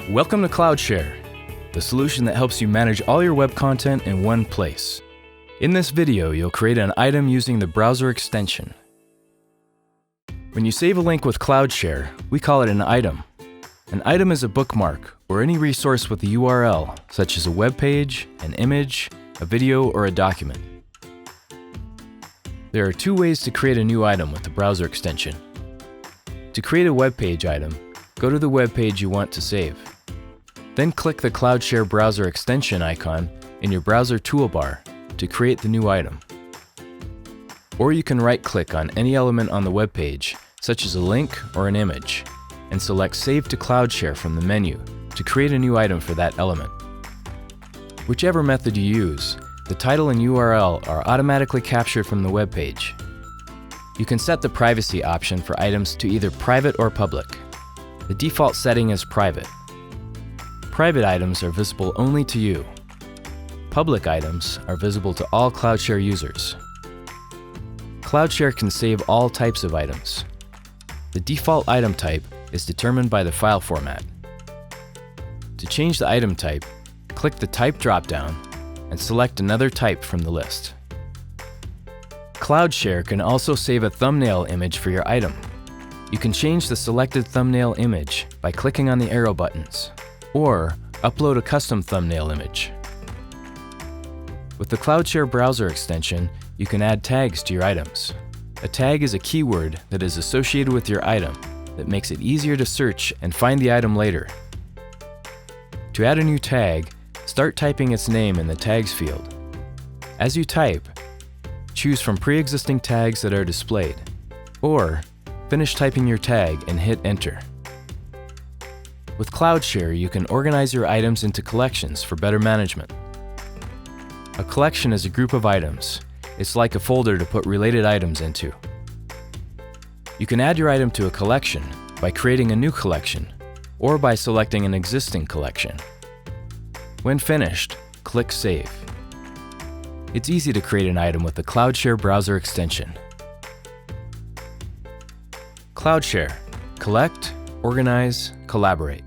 Welcome to CloudShare, the solution that helps you manage all your web content in one place. In this video, you'll create an item using the browser extension. When you save a link with CloudShare, we call it an item. An item is a bookmark or any resource with a URL, such as a web page, an image, a video, or a document. There are two ways to create a new item with the browser extension. To create a web page item, go to the web page you want to save. Then click the CloudShare browser extension icon in your browser toolbar to create the new item. Or you can right-click on any element on the web page, such as a link or an image, and select Save to CloudShare from the menu to create a new item for that element. Whichever method you use, the title and URL are automatically captured from the web page. You can set the privacy option for items to either private or public. The default setting is private. Private items are visible only to you. Public items are visible to all CloudShare users. CloudShare can save all types of items. The default item type is determined by the file format. To change the item type, click the Type dropdown and select another type from the list. CloudShare can also save a thumbnail image for your item. You can change the selected thumbnail image by clicking on the arrow buttons, or upload a custom thumbnail image. With the CloudShare browser extension, you can add tags to your items. A tag is a keyword that is associated with your item that makes it easier to search and find the item later. To add a new tag, start typing its name in the Tags field. As you type, choose from pre-existing tags that are displayed, or finish typing your tag and hit Enter. With CloudShare, you can organize your items into collections for better management. A collection is a group of items. It's like a folder to put related items into. You can add your item to a collection by creating a new collection or by selecting an existing collection. When finished, click Save. It's easy to create an item with the CloudShare browser extension. CloudShare. Collect, organize, collaborate.